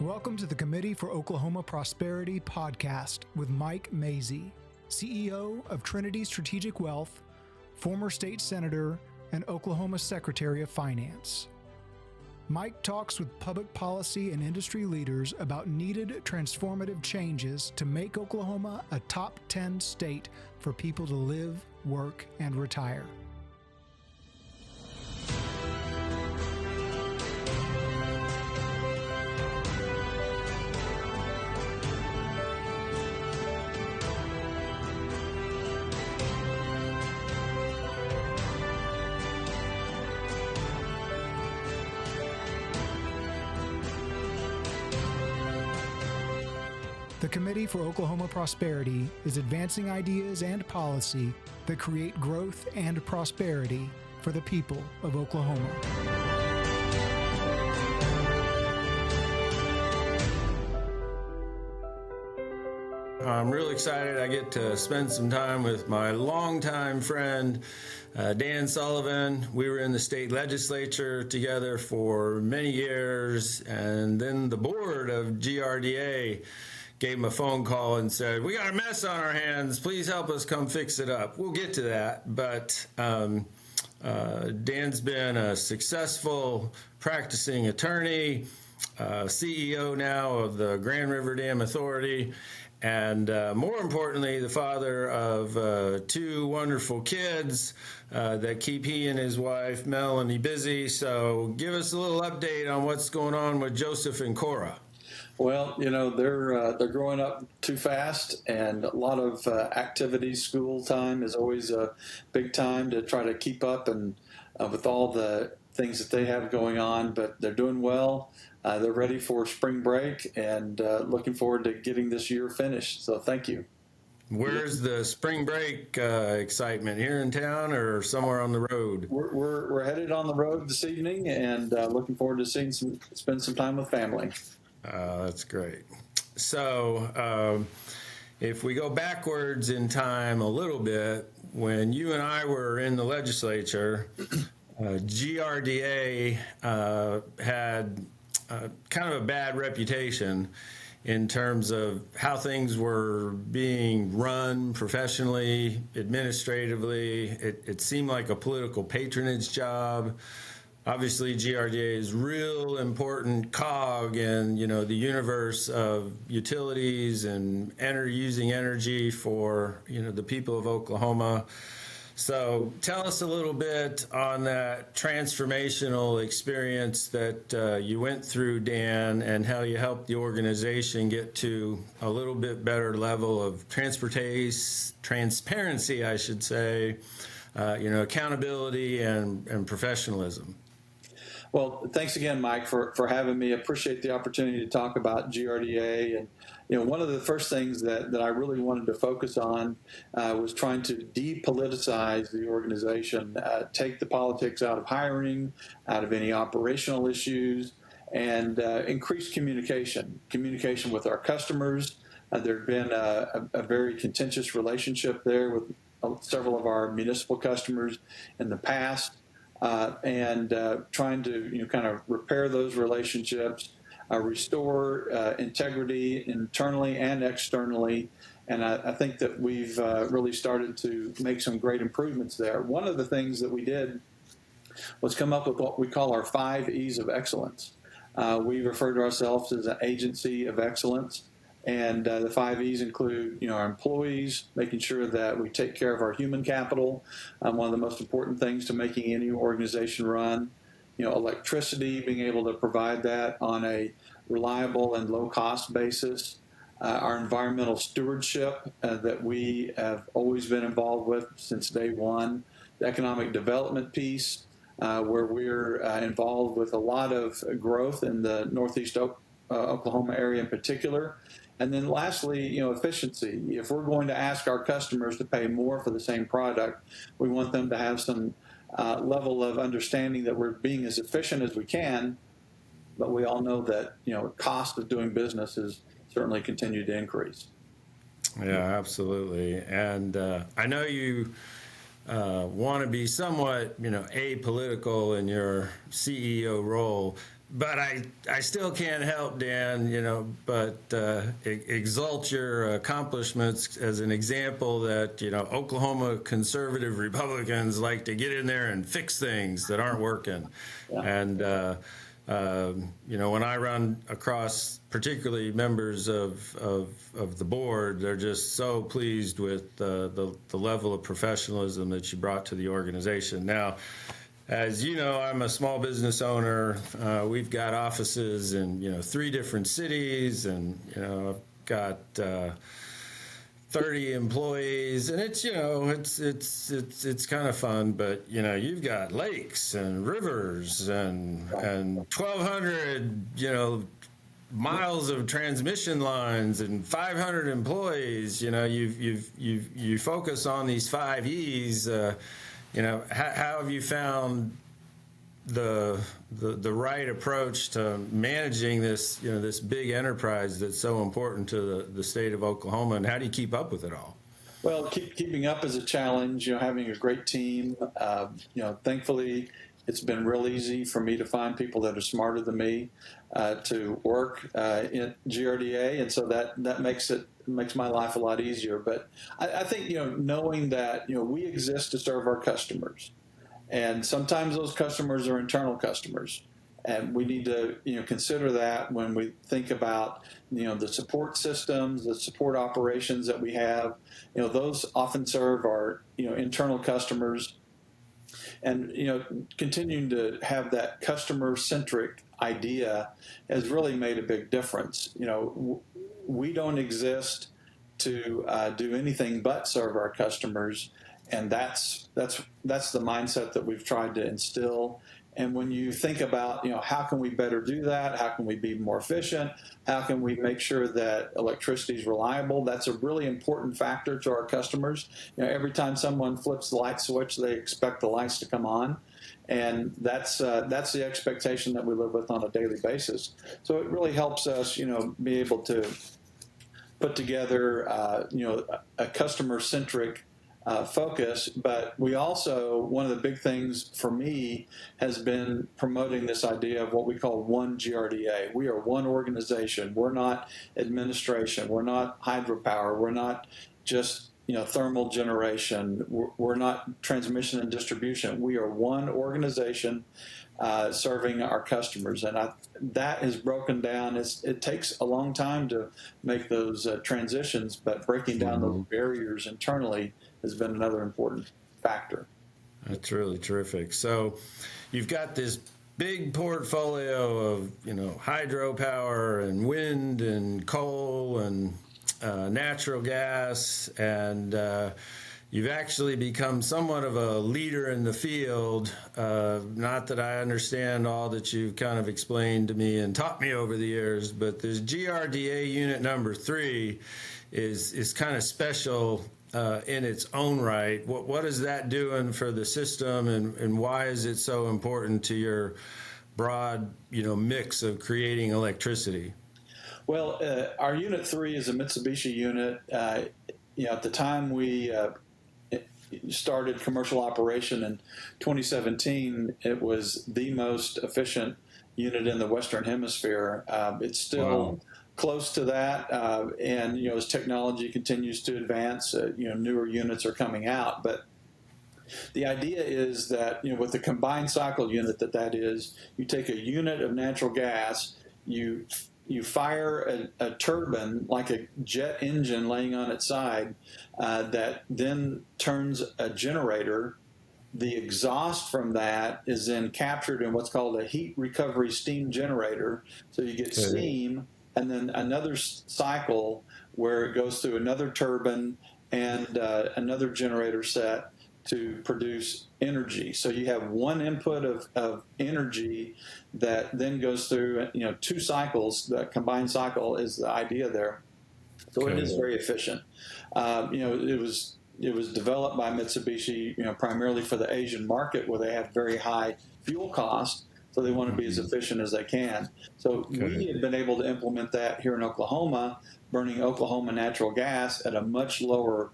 Welcome to the Committee for Oklahoma Prosperity podcast with Mike Mazie, CEO of Trinity Strategic Wealth, former state senator, and Oklahoma Secretary of Finance. Mike talks with public policy and industry leaders about needed transformative changes to make Oklahoma a top 10 state for people to live, work, and retire. The Committee for Oklahoma Prosperity is advancing ideas and policy that create growth and prosperity for the people of Oklahoma. I'm really excited I get to spend some time with my longtime friend, Dan Sullivan. We were in the state legislature together for many years, and then the board of GRDA gave him a phone call and said, "We got a mess on our hands. Please help us come fix it up." We'll get to that, but Dan's been a successful practicing attorney, CEO now of the Grand River Dam Authority, and more importantly, the father of two wonderful kids that keep he and his wife, Melanie, busy. So give us a little update on what's going on with Joseph and Cora. Well, they're growing up too fast, and a lot of activities. School time is always a big time to try to keep up and with all the things that they have going on. But they're doing well. They're ready for spring break and looking forward to getting this year finished. So thank you. Where's the spring break excitement? Here in town or somewhere on the road? We're headed on the road this evening and looking forward to spend some time with family. That's great. So if we go backwards in time a little bit, when you and I were in the legislature, GRDA had kind of a bad reputation in terms of how things were being run professionally, administratively. It seemed like a political patronage job. Obviously, GRDA is real important cog in, the universe of utilities and using energy for, the people of Oklahoma. So tell us a little bit on that transformational experience that you went through, Dan, and how you helped the organization get to a little bit better level of transparency, I should say, accountability and professionalism. Well, thanks again, Mike, for having me. I appreciate the opportunity to talk about GRDA. And, one of the first things that I really wanted to focus on was trying to depoliticize the organization, take the politics out of hiring, out of any operational issues, and increase communication with our customers. There had been a very contentious relationship there with several of our municipal customers in the past. And trying to kind of repair those relationships, restore integrity internally and externally. And I think that we've really started to make some great improvements there. One of the things that we did was come up with what we call our 5 E's of excellence. We refer to ourselves as an agency of excellence. And the 5 E's include, our employees, making sure that we take care of our human capital. One of the most important things to making any organization run. Electricity, being able to provide that on a reliable and low-cost basis. Our environmental stewardship that we have always been involved with since day one. The economic development piece, where we're involved with a lot of growth in the Northeast Oklahoma area in particular. And then lastly, efficiency. If we're going to ask our customers to pay more for the same product, we want them to have some level of understanding that we're being as efficient as we can, but we all know that, cost of doing business has certainly continued to increase. Yeah, absolutely. And I know you want to be somewhat, apolitical in your CEO role, but I still can't help, Dan, but exalt your accomplishments as an example that, Oklahoma conservative Republicans like to get in there and fix things that aren't working. Yeah. And, when I run across particularly members of the board, they're just so pleased with the level of professionalism that you brought to the organization. Now, as you know, I'm a small business owner. We've got offices in 3 different cities, and I've got 30 employees, and it's kind of fun. But you've got lakes and rivers and 1,200 miles of transmission lines and 500 employees. You focus on these 5 E's. How have you found the right approach to managing this this big enterprise that's so important to the state of Oklahoma, and how do you keep up with it all? Well, keeping up is a challenge. Having a great team. Thankfully, it's been real easy for me to find people that are smarter than me to work in GRDA, and so that makes my life a lot easier. But I think knowing that we exist to serve our customers, and sometimes those customers are internal customers, and we need to consider that when we think about the support systems, the support operations that we have. Those often serve our internal customers. And continuing to have that customer-centric idea has really made a big difference. We don't exist to do anything but serve our customers, and that's the mindset that we've tried to instill. And when you think about how can we better do that, how can we be more efficient, how can we make sure that electricity is reliable, that's a really important factor to our customers. Every time someone flips the light switch, they expect the lights to come on, and that's the expectation that we live with on a daily basis. So it really helps us be able to put together a customer-centric focus. But we also, one of the big things for me has been promoting this idea of what we call one GRDA. We are one organization. We're not administration. We're not hydropower. We're not just thermal generation. We're not transmission and distribution. We are one organization serving our customers, and that is broken down. It takes a long time to make those transitions, but breaking down those barriers internally has been another important factor. That's really terrific. So you've got this big portfolio of hydropower and wind and coal and natural gas, and you've actually become somewhat of a leader in the field. Not that I understand all that you've kind of explained to me and taught me over the years, but this GRDA unit number 3 is kind of special in its own right. What is that doing for the system, and why is it so important to your broad mix of creating electricity? Well, our Unit 3 is a Mitsubishi unit. At the time we started commercial operation in 2017, it was the most efficient unit in the Western Hemisphere. It's still close to that, and as technology continues to advance, newer units are coming out. But the idea is that with the combined cycle unit that is, you take a unit of natural gas, you fire a turbine like a jet engine laying on its side that then turns a generator. The exhaust from that is then captured in what's called a heat recovery steam generator. So you get steam, and then another cycle where it goes through another turbine and another generator set to produce energy. So you have one input of energy that then goes through 2 cycles. The combined cycle is the idea there. So it is very efficient. It was developed by Mitsubishi, primarily for the Asian market, where they have very high fuel costs. So they want to be as efficient as they can. So we have been able to implement that here in Oklahoma, burning Oklahoma natural gas at a much lower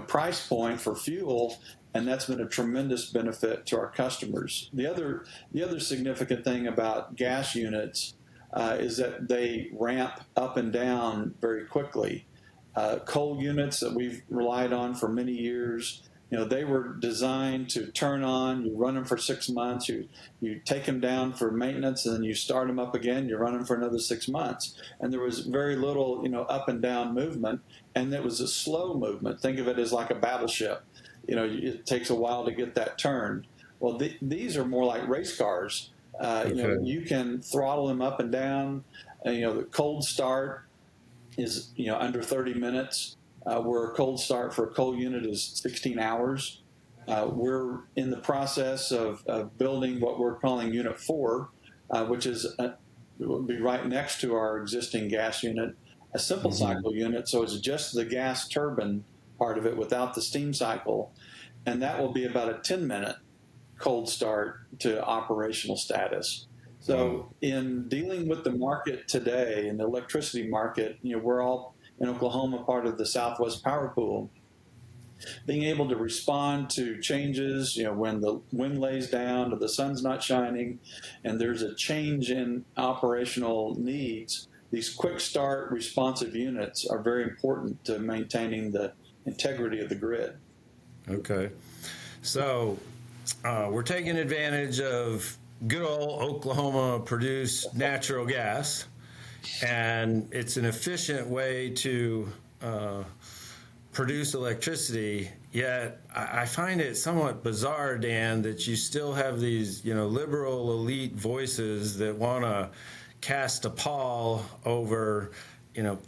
price point for fuel, and that's been a tremendous benefit to our customers. The other significant thing about gas units is that they ramp up and down very quickly. Coal units that we've relied on for many years, they were designed to turn on, you run them for 6 months, you take them down for maintenance, and then you start them up again, you run them for another 6 months. And there was very little, up and down movement, and it was a slow movement. Think of it as like a battleship. It takes a while to get that turned. Well, these are more like race cars. Okay. You can throttle them up and down. The cold start is, under 30 minutes. Where a cold start for a coal unit is 16 hours. We're in the process of building what we're calling Unit 4, which will be right next to our existing gas unit, a simple cycle unit. So it's just the gas turbine part of it without the steam cycle. And that will be about a 10-minute cold start to operational status. So in dealing with the market today, in the electricity market, we're all in Oklahoma part of the Southwest Power Pool. Being able to respond to changes, when the wind lays down or the sun's not shining and there's a change in operational needs, these quick start responsive units are very important to maintaining the integrity of the grid. Okay. So we're taking advantage of good old Oklahoma produced natural gas, and it's an efficient way to produce electricity. Yet I find it somewhat bizarre, Dan, that you still have these, liberal elite voices that want to cast a pall over,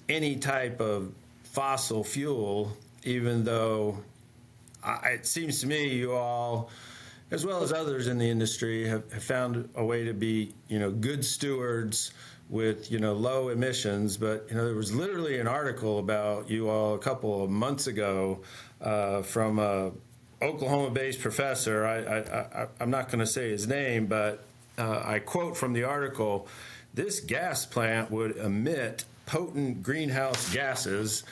any type of fossil fuel, even though it seems to me you all, as well as others in the industry, have found a way to be, good stewards with, low emissions. But, there was literally an article about you all a couple of months ago from a Oklahoma-based professor. I'm not going to say his name, but I quote from the article, "This gas plant would emit potent greenhouse gases,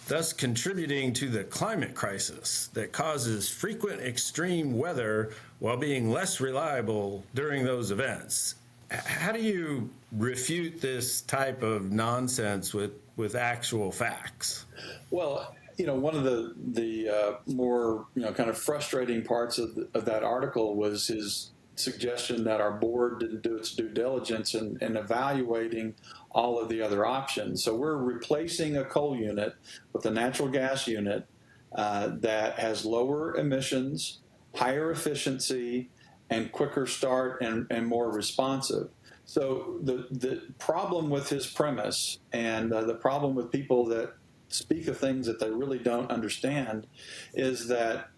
thus contributing to the climate crisis that causes frequent extreme weather while being less reliable during those events." How do you refute this type of nonsense with actual facts? Well, one of the more kind of frustrating parts of that article was his suggestion that our board didn't do its due diligence in evaluating all of the other options. So we're replacing a coal unit with a natural gas unit that has lower emissions, higher efficiency, and quicker start and more responsive. So the problem with his premise and the problem with people that speak of things that they really don't understand is that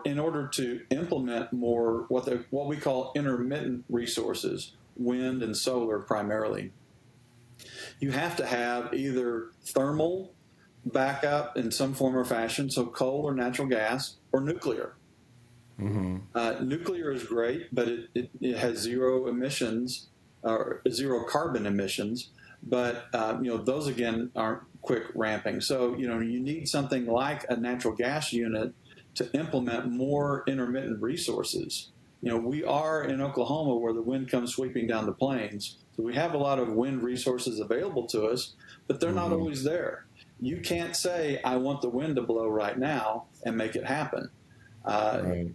in order to implement more what we call intermittent resources, wind and solar primarily, you have to have either thermal backup in some form or fashion, so coal or natural gas, or nuclear. Nuclear is great, but it has zero emissions or zero carbon emissions. But those again aren't quick ramping. So you need something like a natural gas unit to implement more intermittent resources. We are in Oklahoma where the wind comes sweeping down the plains, so we have a lot of wind resources available to us, but they're not always there. You can't say, "I want the wind to blow right now," and make it happen. Right.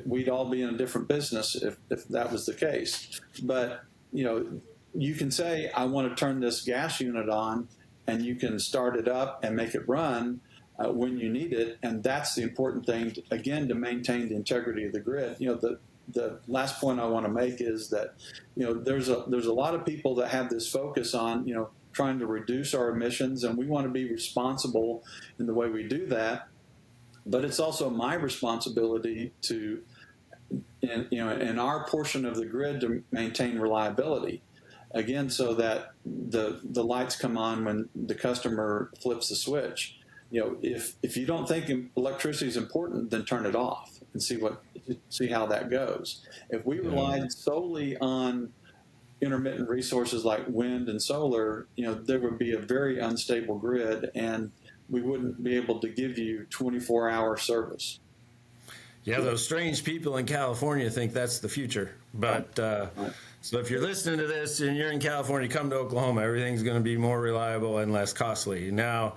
We'd all be in a different business if that was the case. But, you can say, "I want to turn this gas unit on," and you can start it up and make it run when you need it. And that's the important thing, to maintain the integrity of the grid. The last point I want to make is that, there's a lot of people that have this focus on, trying to reduce our emissions, and we want to be responsible in the way we do that. But it's also my responsibility to, in our portion of the grid, to maintain reliability. Again, so that the lights come on when the customer flips the switch. If you don't think electricity is important, then turn it off and see how that goes. If we relied solely on intermittent resources like wind and solar, there would be a very unstable grid, and we wouldn't be able to give you 24-hour service. Yeah, those strange people in California think that's the future. But Right. so if you're listening to this and you're in California, come to Oklahoma. Everything's going to be more reliable and less costly. Now,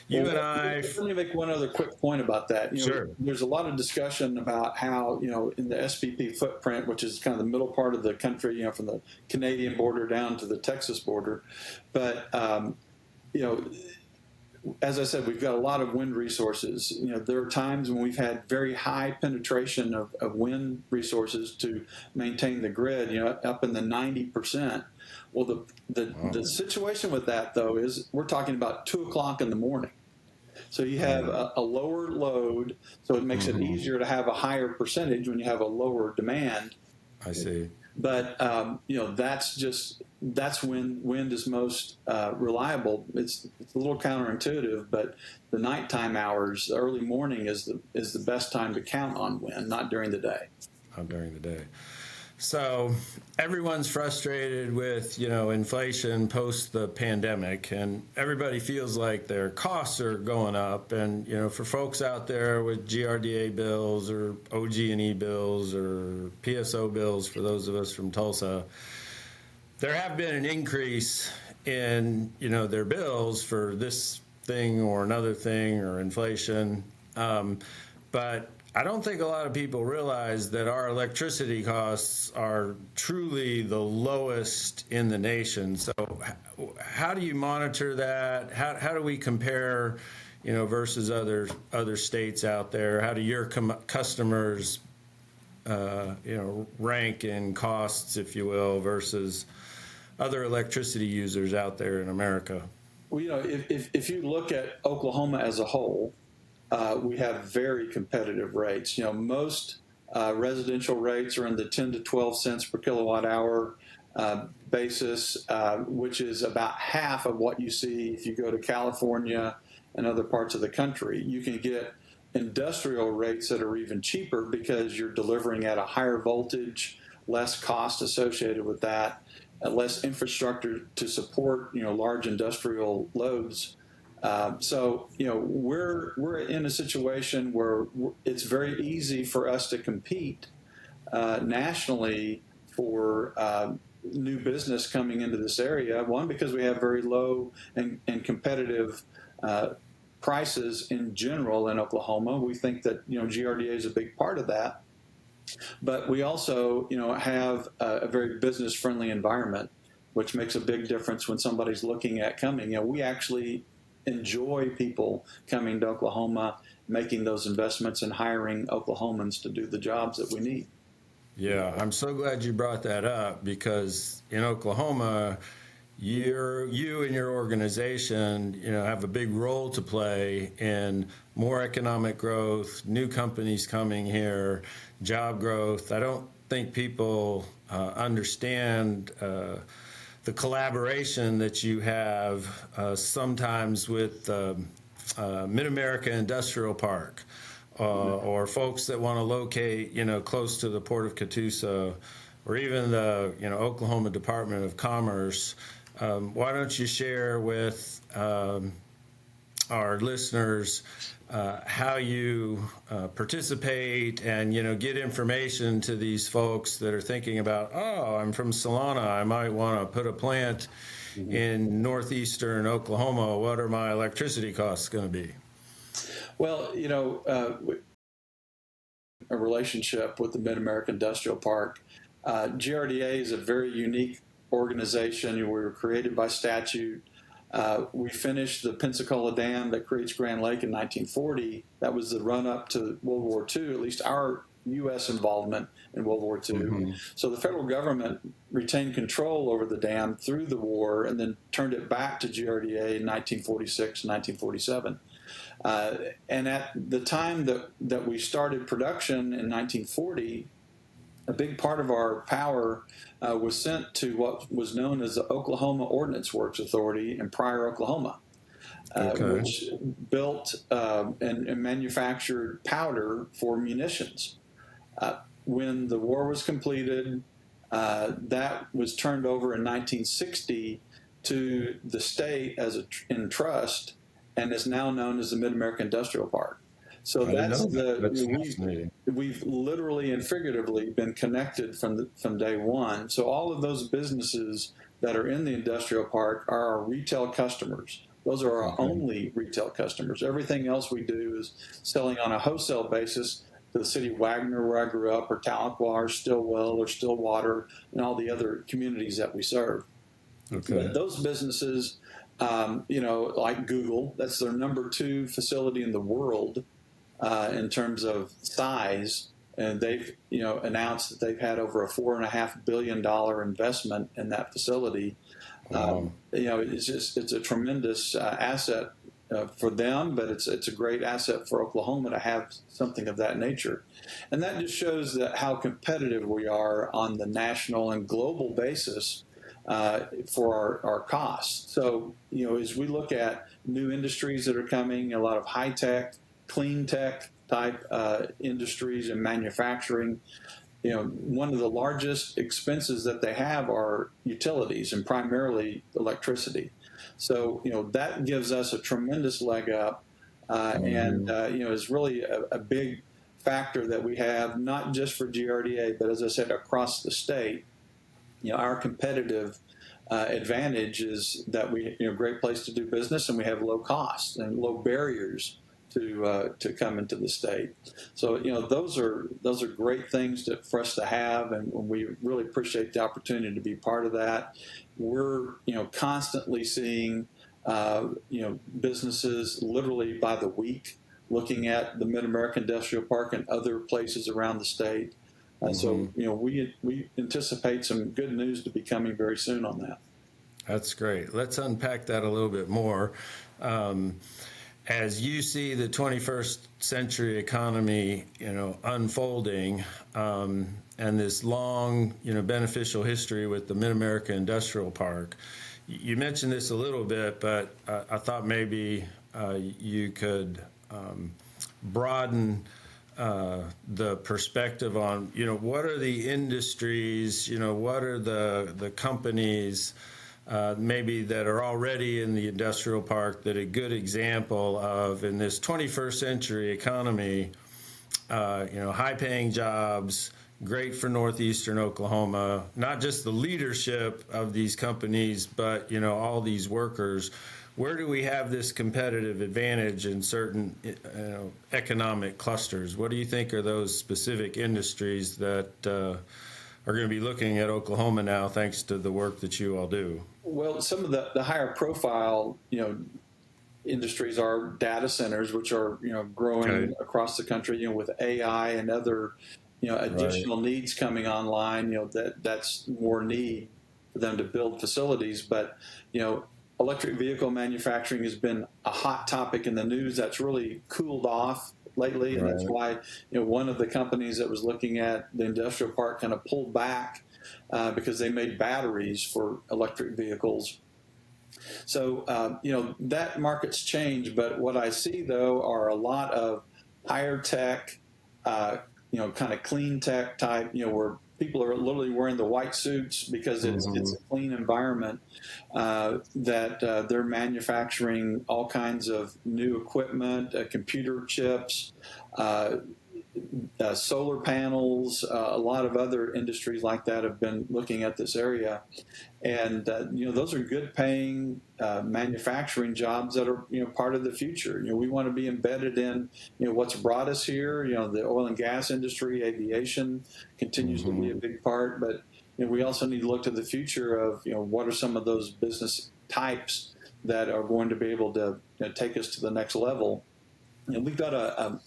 you and I. Let me make one other quick point about that. Sure. There's a lot of discussion about how, in the SPP footprint, which is kind of the middle part of the country, from the Canadian border down to the Texas border. But, as I said, we've got a lot of wind resources. There are times when we've had very high penetration of wind resources to maintain the grid, up in the 90%. Well, the situation with that, though, is we're talking about 2 o'clock in the morning. So you have a lower load, so it makes it easier to have a higher percentage when you have a lower demand. I see. But that's when wind is most reliable. It's a little counterintuitive, but the nighttime hours, the early morning is the best time to count on wind, not during the day. Not during the day. So everyone's frustrated with, inflation post the pandemic, and everybody feels like their costs are going up. And, for folks out there with GRDA bills or OG&E bills or PSO bills, for those of us from Tulsa, there have been an increase in, their bills for this thing or another thing or inflation. But I don't think a lot of people realize that our electricity costs are truly the lowest in the nation. So how do you monitor that? How do we compare, versus other states out there? How do your customers, rank in costs, if you will, versus other electricity users out there in America? Well, if you look at Oklahoma as a whole, we have very competitive rates. Most residential rates are in the 10 to 12 cents per kilowatt hour basis, which is about half of what you see if you go to California and other parts of the country. You can get industrial rates that are even cheaper because you're delivering at a higher voltage, less cost associated with that, less infrastructure to support large industrial loads. So we're in a situation where it's very easy for us to compete nationally for new business coming into this area. One, because we have very low and competitive prices in general in Oklahoma. We think that GRDA is a big part of that, but we also have a very business friendly environment, which makes a big difference when somebody's looking at coming. We actually enjoy people coming to Oklahoma, making those investments and hiring Oklahomans to do the jobs that we need. Yeah, I'm so glad you brought that up, because in Oklahoma, you and your organization, have a big role to play in more economic growth, new companies coming here, job growth. I don't think people understand the collaboration that you have sometimes with Mid-America Industrial Park, or folks that want to locate, close to the Port of Catoosa, or even the, Oklahoma Department of Commerce. Why don't you share with our listeners how you participate and, get information to these folks that are thinking about, oh, I'm from Solana, I might want to put a plant in northeastern Oklahoma. What are my electricity costs going to be? Well, a relationship with the Mid-America Industrial Park. GRDA is a very unique organization. We were created by statute. We finished the Pensacola Dam that creates Grand Lake in 1940. That was the run-up to World War II, at least our U.S. involvement in World War II. Mm-hmm. So the federal government retained control over the dam through the war and then turned it back to GRDA in 1946 and 1947. And at the time that we started production in 1940, a big part of our power was sent to what was known as the Oklahoma Ordnance Works Authority in Pryor, Oklahoma, which built and manufactured powder for munitions. When the war was completed, that was turned over in 1960 to the state in trust, and is now known as the Mid-America Industrial Park. So That's we've literally and figuratively been connected from day one. So all of those businesses that are in the industrial park are our retail customers. Those are our only retail customers. Everything else we do is selling on a wholesale basis to the city of Wagner, where I grew up, or Tahlequah, or Stillwell, or Stillwater, and all the other communities that we serve. But those businesses, like Google, that's their number 2 facility in the world in terms of size, and they've announced that they've had over a $4.5 billion investment in that facility. Wow. It's a tremendous asset for them, but it's a great asset for Oklahoma to have something of that nature, and that just shows that how competitive we are on the national and global basis for our costs. So as we look at new industries that are coming, a lot of high tech, clean tech type industries and manufacturing, one of the largest expenses that they have are utilities, and primarily electricity. So, that gives us a tremendous leg up, and is really a big factor that we have, not just for GRDA, but as I said, across the state. Our competitive advantage is that we, great place to do business, and we have low costs and low barriers to come into the state. So those are great things for us to have, and we really appreciate the opportunity to be part of that. We're constantly seeing businesses literally by the week looking at the Mid-America Industrial Park and other places around the state. So we anticipate some good news to be coming very soon on that. That's great. Let's unpack that a little bit more. As you see the 21st century economy, unfolding, and this long, beneficial history with the Mid-America Industrial Park, you mentioned this a little bit, but I thought maybe you could broaden the perspective on, what are the industries, what are the companies maybe that are already in the industrial park that a good example of, in this 21st century economy, high-paying jobs, great for northeastern Oklahoma, not just the leadership of these companies, but, all these workers. Where do we have this competitive advantage in certain economic clusters? What do you think are those specific industries that are going to be looking at Oklahoma now, thanks to the work that you all do? Well, some of the higher profile, industries are data centers, which are, growing across the country, with AI and other, additional needs coming online, that's more need for them to build facilities. But, electric vehicle manufacturing has been a hot topic in the news. That's really cooled off lately, and that's why one of the companies that was looking at the industrial park kind of pulled back because they made batteries for electric vehicles. So that market's changed, but what I see though are a lot of higher tech, kind of clean tech type, where people are literally wearing the white suits because it's a clean environment, that they're manufacturing all kinds of new equipment, computer chips, solar panels, a lot of other industries like that have been looking at this area. And, those are good paying manufacturing jobs that are, part of the future. We want to be embedded in, what's brought us here. The oil and gas industry, aviation continues to be a big part. But we also need to look to the future of, what are some of those business types that are going to be able to take us to the next level. And we've got a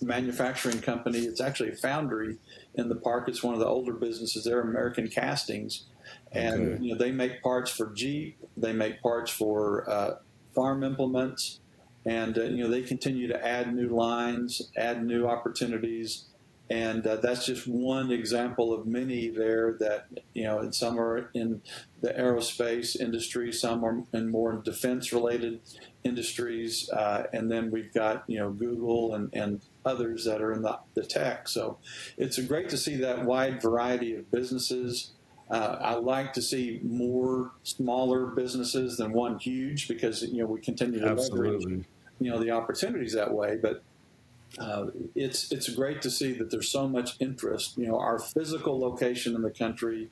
manufacturing company. It's actually a foundry in the park. It's one of the older businesses there, American Castings. And they make parts for Jeep. They make parts for farm implements. And they continue to add new lines, add new opportunities. And that's just one example of many there that, and some are in the aerospace industry, some are in more defense-related industries, and then we've got, Google and others that are in the tech. So it's great to see that wide variety of businesses. I like to see more smaller businesses than one huge, because we continue to leverage the opportunities that way. But it's great to see that there's so much interest. Our physical location in the country,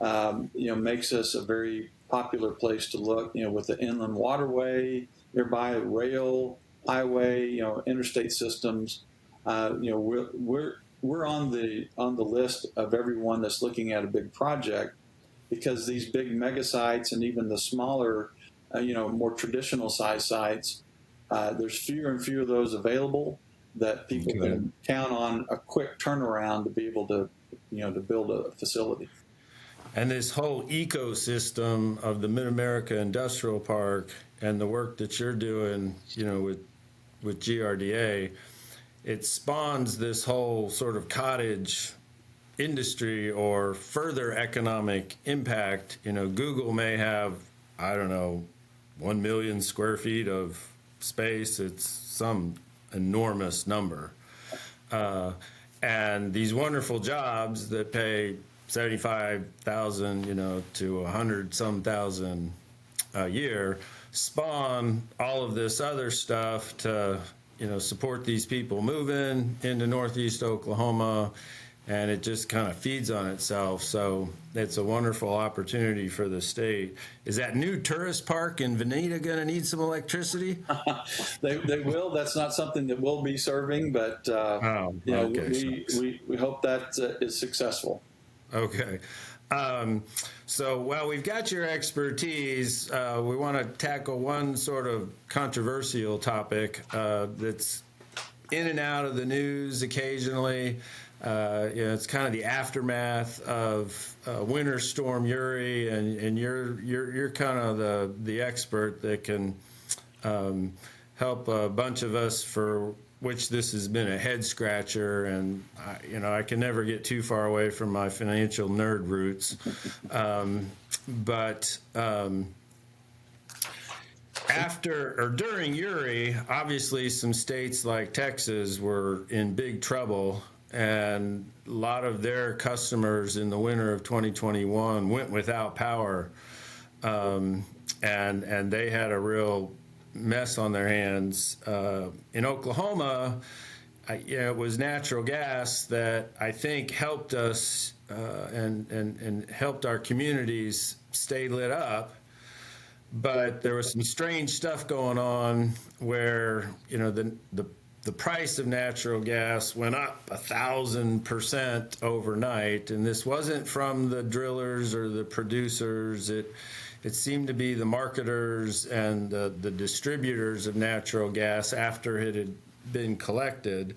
makes us a very popular place to look. With the inland waterway nearby, rail, highway, interstate systems. We're on the list of everyone that's looking at a big project, because these big mega sites and even the smaller, more traditional size sites, there's fewer and fewer of those available, that people can count on a quick turnaround to be able to, to build a facility. And this whole ecosystem of the Mid-America Industrial Park and the work that you're doing, with GRDA, it spawns this whole sort of cottage industry or further economic impact. Google may have, 1 million square feet of space. It's some enormous number. And these wonderful jobs that pay 75,000, to 100-some thousand a year spawn all of this other stuff to, support these people moving into Northeast Oklahoma, and it just kind of feeds on itself. So it's a wonderful opportunity for the state. Is that new tourist park in Veneta going to need some electricity? They will. That's not something that we'll be serving, but we hope that is successful. Okay. So while we've got your expertise, we want to tackle one sort of controversial topic that's in and out of the news occasionally. It's kind of the aftermath of Winter Storm Uri, and you're kind of the expert that can help a bunch of us, for which this has been a head scratcher, and I can never get too far away from my financial nerd roots. But after or during Uri, obviously some states like Texas were in big trouble, and a lot of their customers in the winter of 2021 went without power, and they had a real mess on their hands. In Oklahoma, it was natural gas that I think helped us and helped our communities stay lit up. But there was some strange stuff going on where the price of natural gas went up 1,000% overnight, and this wasn't from the drillers or the producers. It seemed to be the marketers and the distributors of natural gas after it had been collected.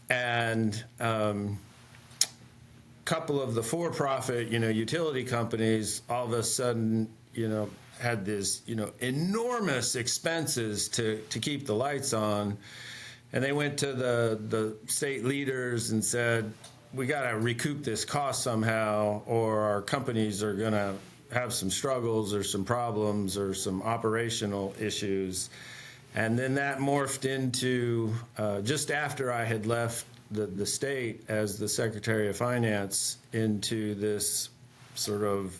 And a couple of the for-profit, utility companies all of a sudden, had this, enormous expenses to keep the lights on. And they went to the state leaders and said, we got to recoup this cost somehow, or our companies are going to have some struggles or some problems or some operational issues. And then that morphed into, just after I had left the state as the Secretary of Finance, into this sort of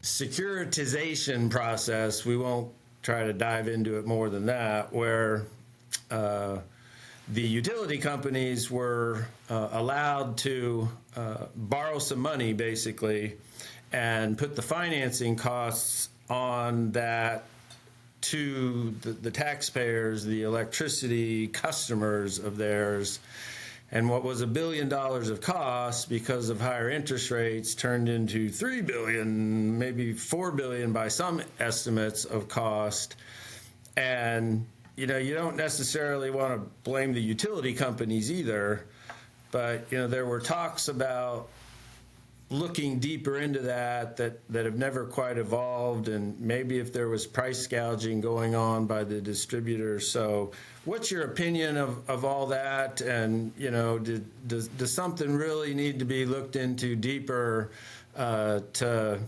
securitization process. We won't try to dive into it more than that, where the utility companies were allowed to borrow some money, basically, and put the financing costs on that to the taxpayers, the electricity customers of theirs. And what was $1 billion of cost, because of higher interest rates, turned into $3 billion, maybe $4 billion by some estimates of cost. And you don't necessarily want to blame the utility companies either, but there were talks about looking deeper into that have never quite evolved, and maybe if there was price gouging going on by the distributors. So what's your opinion of all that? And does something really need to be looked into deeper to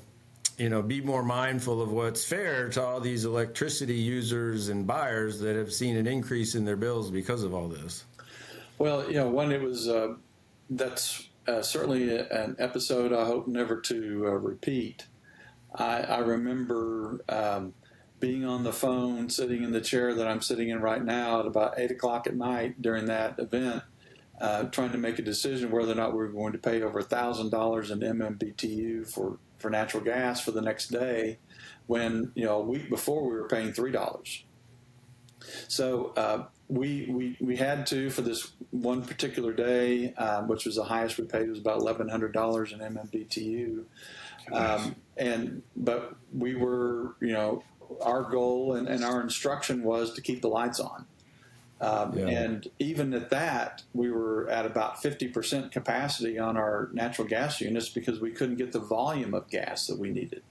be more mindful of what's fair to all these electricity users and buyers that have seen an increase in their bills because of all this? Well, one, it was that's certainly an episode I hope never to repeat. I remember being on the phone, sitting in the chair that I'm sitting in right now at about 8 o'clock at night during that event, trying to make a decision whether or not we were going to pay over $1,000 in MMBTU for natural gas for the next day, when a week before we were paying $3. So we had to, for this one particular day, which was the highest we paid, was about $1,100 in MMBTU. But we were, our goal and our instruction was to keep the lights on. And even at that, we were at about 50% capacity on our natural gas units because we couldn't get the volume of gas that we needed.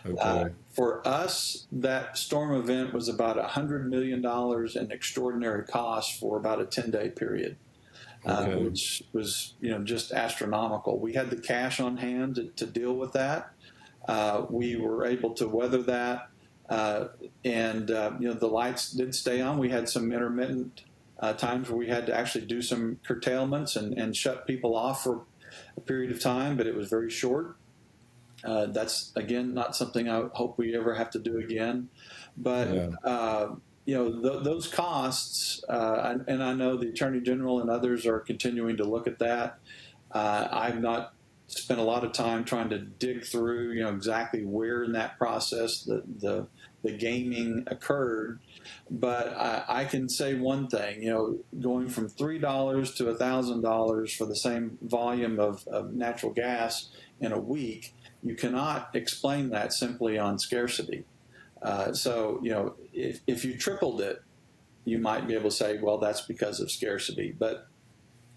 Okay. For us, that storm event was about $100 million in extraordinary costs for about a 10-day period, which was just astronomical. We had the cash on hand to deal with that. We were able to weather that. The lights did stay on. We had some intermittent times where we had to actually do some curtailments and shut people off for a period of time, but it was very short. That's, again, not something I hope we ever have to do again. But, those costs, and I know the Attorney General and others are continuing to look at that. I've not spent a lot of time trying to dig through, exactly where in that process the gaming occurred. But I can say one thing, going from $3 to $1,000 for the same volume of natural gas in a week, you cannot explain that simply on scarcity. So, if you tripled it, you might be able to say, well, that's because of scarcity. But,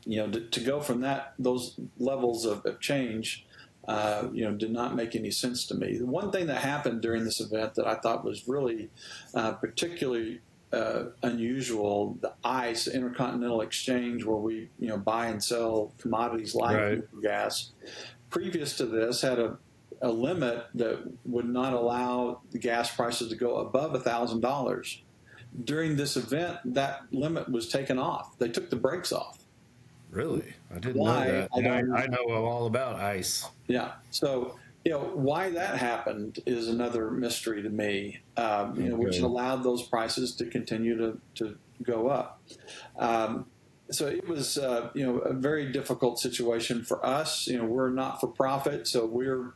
to go from those levels of change, did not make any sense to me. The one thing that happened during this event that I thought was really particularly unusual, the ICE, the Intercontinental Exchange, where we, buy and sell commodities like natural gas, previous to this had a limit that would not allow the gas prices to go above $1,000. During this event, that limit was taken off. They took the brakes off. Really? I didn't know that. I know all about ICE. Yeah. So, why that happened is another mystery to me, which allowed those prices to continue to go up. So it was, a very difficult situation for us. We're not for profit, so we're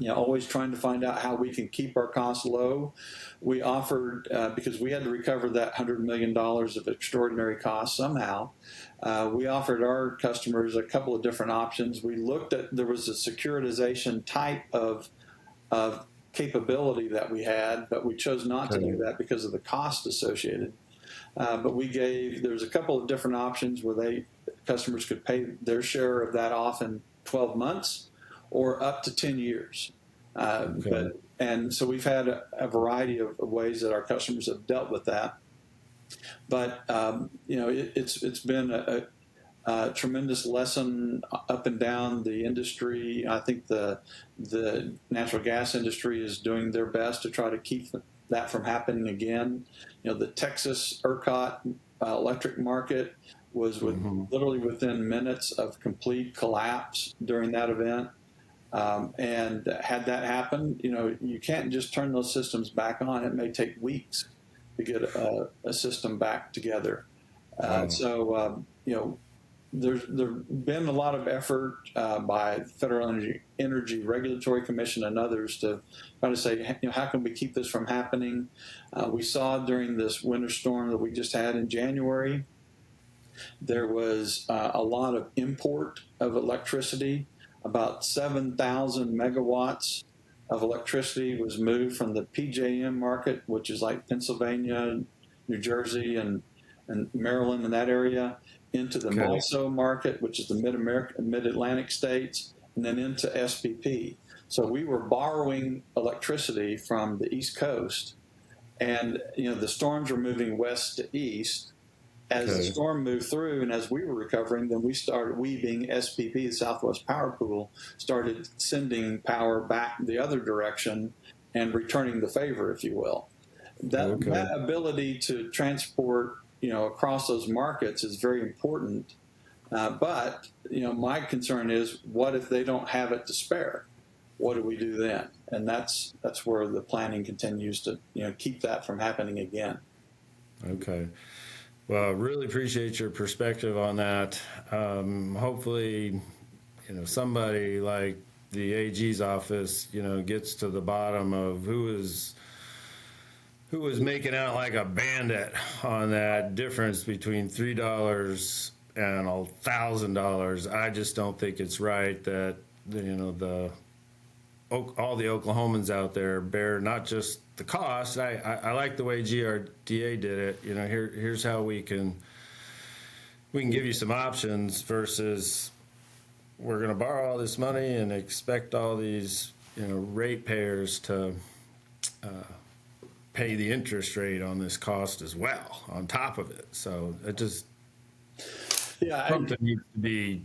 always trying to find out how we can keep our costs low. We offered, because we had to recover that $100 million of extraordinary costs somehow, we offered our customers a couple of different options. We looked at, there was a securitization type of capability that we had, but we chose not to do that because of the cost associated. But there was a couple of different options where customers could pay their share of that off in 12 months. Or up to 10 years. And so we've had a variety of ways that our customers have dealt with that. But, it's been a tremendous lesson up and down the industry. I think the natural gas industry is doing their best to try to keep that from happening again. The Texas ERCOT electric market was literally within minutes of complete collapse during that event. And had that happen, you can't just turn those systems back on. It may take weeks to get a system back together. So, there's been a lot of effort by the Federal Energy Regulatory Commission and others to try to say, how can we keep this from happening? We saw during this winter storm that we just had in January, there was a lot of import of electricity. About 7,000 megawatts of electricity was moved from the PJM market, which is like Pennsylvania, New Jersey, and Maryland in that area, into the MISO market, which is the Mid-Atlantic states, and then into SPP. So we were borrowing electricity from the East Coast, and the storms were moving west to east. As the storm moved through and as we were recovering, then we being SPP, the Southwest Power Pool, started sending power back the other direction and returning the favor, if you will. That ability to transport, across those markets is very important But my concern is, what if they don't have it to spare? What do we do then? And that's where the planning continues to keep that from happening again. Okay. Well, really appreciate your perspective on that. Hopefully, somebody like the AG's office, gets to the bottom of who was making out like a bandit on that difference between $3 and $1,000. I just don't think it's right that all the Oklahomans out there bear not just the cost. I like the way GRDA did it. Here's how we can give you some options versus we're going to borrow all this money and expect all these ratepayers to pay the interest rate on this cost as well on top of it. So it just something needs to be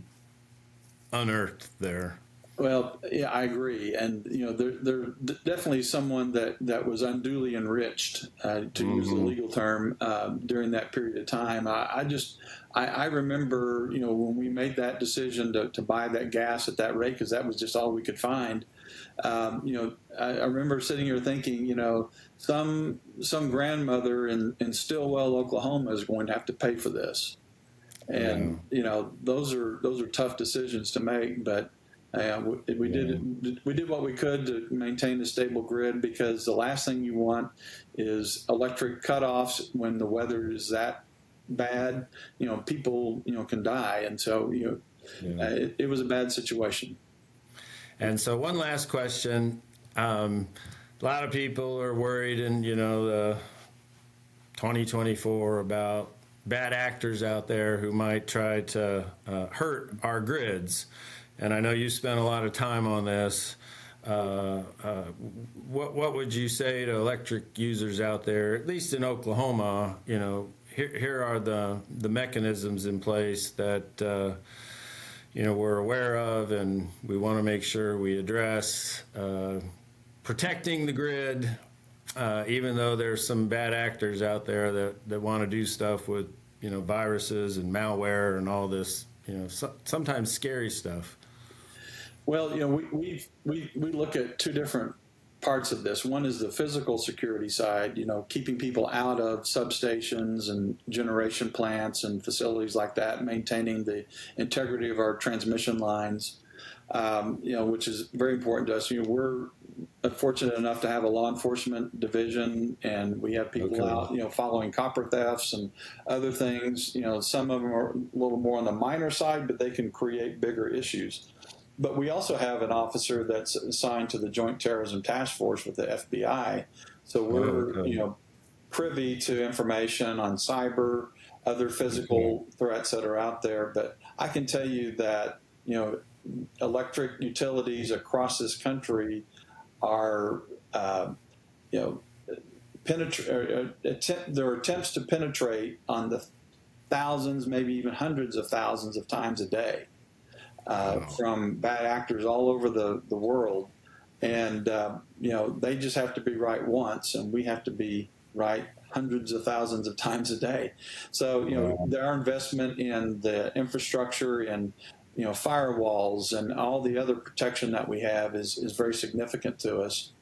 unearthed there. Well, yeah, I agree, and there's definitely someone that was unduly enriched, to use the legal term, during that period of time. I remember, when we made that decision to buy that gas at that rate, because that was just all we could find. I remember sitting here thinking, some grandmother in Stillwell, Oklahoma, is going to have to pay for this, and those are tough decisions to make, but. We did what we could to maintain a stable grid, because the last thing you want is electric cutoffs when the weather is that bad. People can die, and so it was a bad situation. And so one last question: a lot of people are worried in the 2024 about bad actors out there who might try to hurt our grids. And I know you spent a lot of time on this. What would you say to electric users out there, at least in Oklahoma? Here are the mechanisms in place that we're aware of, and we want to make sure we address protecting the grid, even though there's some bad actors out there that want to do stuff with viruses and malware and all this sometimes scary stuff. Well, we look at two different parts of this. One is the physical security side, keeping people out of substations and generation plants and facilities like that, maintaining the integrity of our transmission lines, which is very important to us. We're fortunate enough to have a law enforcement division, and we have people out, following copper thefts and other things. Some of them are a little more on the minor side, but they can create bigger issues. But we also have an officer that's assigned to the Joint Terrorism Task Force with the FBI. So we're, privy to information on cyber, other physical threats that are out there. But I can tell you that, electric utilities across this country are, there are attempts to penetrate on the thousands, maybe even hundreds of thousands of times a day. From bad actors all over the world. And, they just have to be right once, and we have to be right hundreds of thousands of times a day. So, our investment in the infrastructure and, firewalls and all the other protection that we have is very significant to us.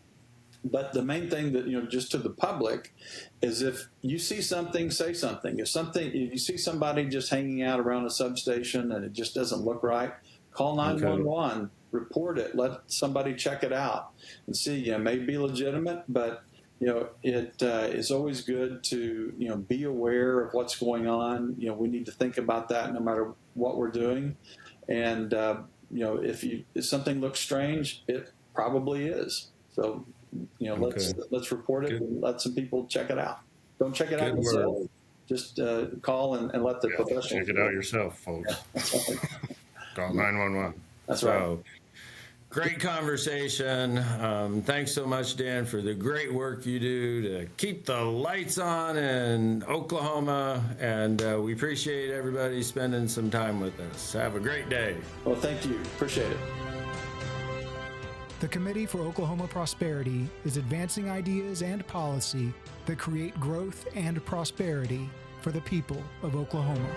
But the main thing that, just to the public, is if you see something, say something. If you see somebody just hanging out around a substation and it just doesn't look right, call 911, report it, let somebody check it out and see. It may be legitimate, but it is always good to be aware of what's going on. We need to think about that no matter what we're doing. And if something looks strange, it probably is. So let's report it and let some people check it out. Don't check it out yourself. Just call and let the professionals check it out yourself, folks. Call 911. That's right. Great conversation. Thanks so much, Dan, for the great work you do to keep the lights on in Oklahoma. And we appreciate everybody spending some time with us. Have a great day. Well, thank you. Appreciate it. The Committee for Oklahoma Prosperity is advancing ideas and policy that create growth and prosperity for the people of Oklahoma.